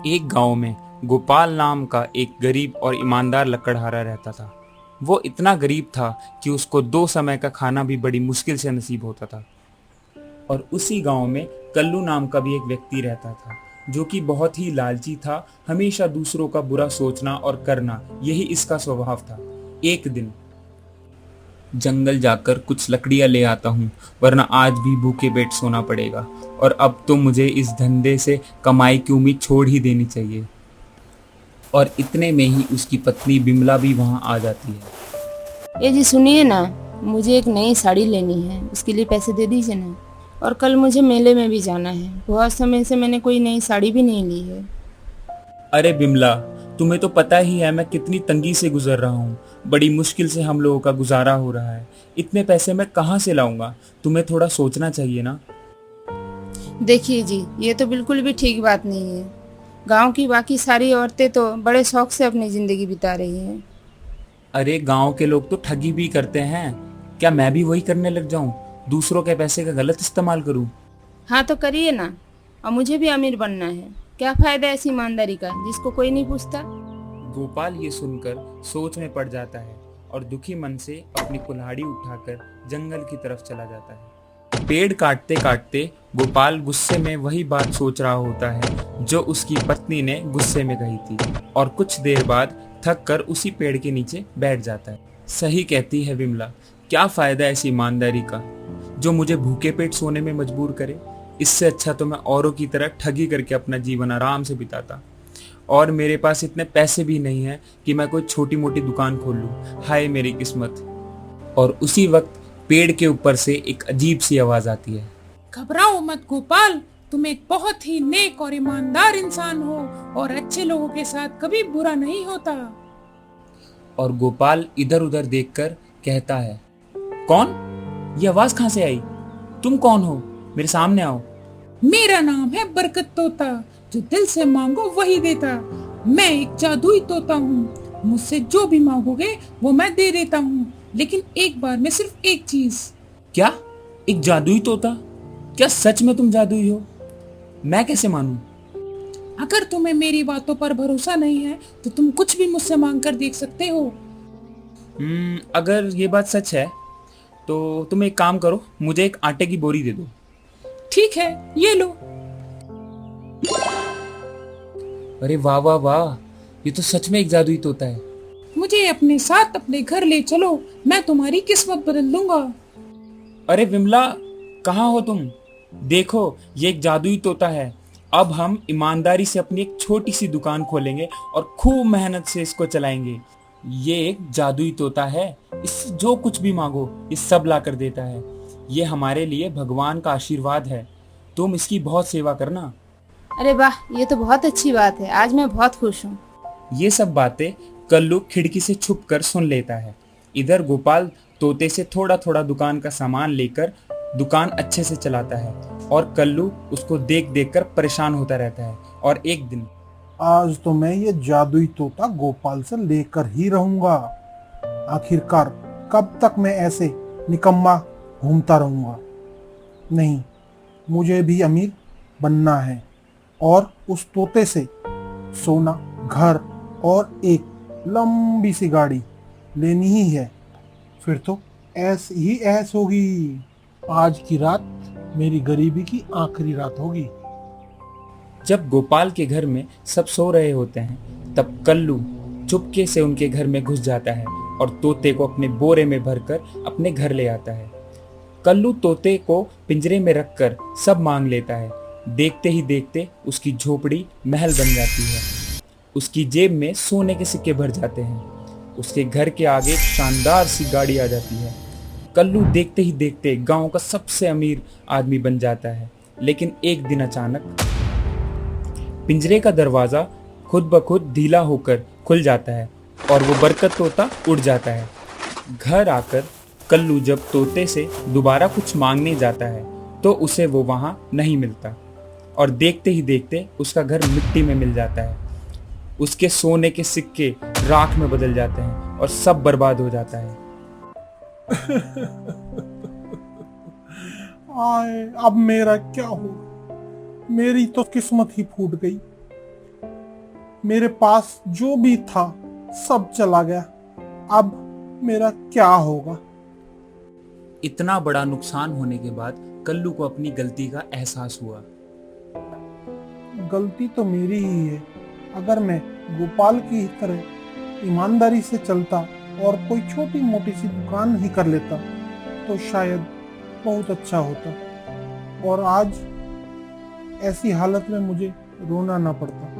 एक गांव में गोपाल नाम का एक गरीब और ईमानदार लकड़हारा रहता था। वो इतना गरीब था कि उसको 2 समय का खाना भी बड़ी मुश्किल से नसीब होता था। और उसी गांव में कल्लू नाम का भी एक व्यक्ति रहता था, जो कि बहुत ही लालची था। हमेशा दूसरों का बुरा सोचना और करना, यही इसका स्वभाव था। एक दिन जंगल जाकर कुछ लकड़ियां ले आता हूँ, वरना आज भी भूखे पेट सोना पड़ेगा। और अब तो मुझे इस धंधे से कमाई की उम्मीद छोड़ ही देनी चाहिए। और इतने में ही उसकी पत्नी बिमला भी वहां आ जाती है। ये जी सुनिए ना, मुझे एक नई साड़ी लेनी है, उसके लिए पैसे दे दीजिए ना। और कल मुझे मेले में भी जाना है, बहुत समय से मैंने कोई नई साड़ी भी नहीं ली है। अरे बिमला, तुम्हें तो पता ही है मैं कितनी तंगी से गुजर रहा हूँ। बड़ी मुश्किल से हम लोगों का गुजारा हो रहा है। इतने पैसे मैं कहाँ से लाऊंगा? तुम्हें थोड़ा सोचना चाहिए ना। देखिए जी, ये तो बिल्कुल भी ठीक बात नहीं है। गांव की बाकी सारी औरतें तो बड़े शौक से अपनी जिंदगी बिता रही हैं। अरे गांव के लोग तो ठगी भी करते हैं। क्या मैं भी वही करने लग जाऊं? दूसरों के पैसे का गलत इस्तेमाल करूं? हाँ तो करिए ना, और मुझे भी अमीर बनना है। क्या फायदा ऐसी ईमानदारी का जिसको कोई नहीं पूछता। गोपाल ये सुनकर सोच में पड़ जाता है और दुखी मन से अपनी कुल्हाड़ी उठाकर जंगल की तरफ चला जाता है। पेड़ काटते काटते गोपाल गुस्से में वही बात सोच रहा होता है जो उसकी पत्नी ने गुस्से में कही थी। और कुछ देर बाद थक कर उसी पेड़ के नीचे बैठ जाता है। सही कहती है विमला, क्या फायदा ऐसी ईमानदारी का जो मुझे भूखे पेट सोने में मजबूर करे। इससे अच्छा तो मैं औरों की तरह ठगी करके अपना जीवन आराम से बिताता। और मेरे पास इतने पैसे भी नहीं है कि मैं कोई छोटी मोटी दुकान खोल लूं। हाय मेरी किस्मत। और उसी वक्त पेड़ के ऊपर से एक अजीब सी आवाज आती है। घबराओ मत गोपाल, तुम एक बहुत ही नेक और ईमानदार इंसान हो और अच्छे लोगों के साथ कभी बुरा नहीं होता। और गोपाल इधर उधर देखकर कहता है, कौन? ये आवाज कहां से आई? तुम कौन हो? मेरे सामने आओ। मेरा नाम है बरकत तोता, जो दिल से मांगो वही देता। मैं एक जादुई तोता हूँ, मुझसे जो भी मांगोगे वो मैं दे देता हूँ, लेकिन एक बार में सिर्फ एक चीज। क्या? एक जादुई तोता? क्या सच में तुम जादुई हो? मैं कैसे मानूं? अगर तुम्हें मेरी बातों पर भरोसा नहीं है तो तुम कुछ भी मुझसे मांग कर देख सकते हो। अगर ये बात सच है तो तुम एक काम करो, मुझे एक आटे की बोरी दे दो। ठीक है, ये लो। अरे वाह वाह वाह, ये तो सच में एक जादुई तोता है। मुझे अपने साथ अपने घर ले चलो, मैं तुम्हारी किस्मत बदल दूंगा। अरे विमला, कहाँ हो तुम? देखो, ये एक जादुई तोता है। अब हम ईमानदारी से अपनी एक छोटी सी दुकान खोलेंगे और खूब मेहनत से इसको चलाएंगे। ये एक जादुई तोता है, इससे जो कुछ भी मांगो ये सब ला कर देता है। ये हमारे लिए भगवान का आशीर्वाद है। तुम इसकी बहुत सेवा करना। अरे वाह, ये तो बहुत अच्छी बात है, आज मैं बहुत खुश हूँ। ये सब बातें कल्लू खिड़की से छुपकर सुन लेता है। इधर गोपाल तोते से थोड़ा थोड़ा दुकान का सामान लेकर दुकान अच्छे से चलाता है। और कल्लू उसको देख देख कर परेशान होता रहता है। और एक दिन आज तो मैं ये जादुई तोता गोपाल से लेकर ही रहूंगा। आखिरकार कब तक मैं ऐसे निकम्मा घूमता रहूंगा? नहीं, मुझे भी अमीर बनना है और उस तोते से सोना, घर और एक लंबी सी गाड़ी लेनी ही है। फिर तो ऐस ही ऐस होगी। आज की रात मेरी गरीबी की आखिरी रात होगी। जब गोपाल के घर में सब सो रहे होते हैं, तब कल्लू चुपके से उनके घर में घुस जाता है और तोते को अपने बोरे में भरकर अपने घर ले आता है। कल्लू तोते को पिंजरे में रखकर सब मांग लेता है। देखते ही देखते उसकी झोपड़ी महल बन जाती है। उसकी जेब में सोने के सिक्के भर जाते हैं। उसके घर के आगे एक शानदार सी गाड़ी आ जाती है। कल्लू देखते ही देखते गांव का सबसे अमीर आदमी बन जाता है। लेकिन एक दिन अचानक पिंजरे का दरवाजा खुद ब खुद ढीला होकर खुल जाता है और वो बरकत तोता उड़ जाता है। घर आकर कल्लू जब तोते से दोबारा कुछ मांगने जाता है तो उसे वो वहां नहीं मिलता। और देखते ही देखते उसका घर मिट्टी में मिल जाता है। उसके सोने के सिक्के राख में बदल जाते हैं और सब बर्बाद हो जाता है। आए, अब मेरा क्या होगा? मेरी तो किस्मत ही फूट गई। मेरे पास जो भी था सब चला गया। अब मेरा क्या होगा? इतना बड़ा नुकसान होने के बाद कल्लू को अपनी गलती का एहसास हुआ। गलती तो मेरी ही है। अगर मैं गोपाल की तरह ईमानदारी से चलता और कोई छोटी मोटी सी दुकान ही कर लेता तो शायद बहुत अच्छा होता और आज ऐसी हालत में मुझे रोना ना पड़ता।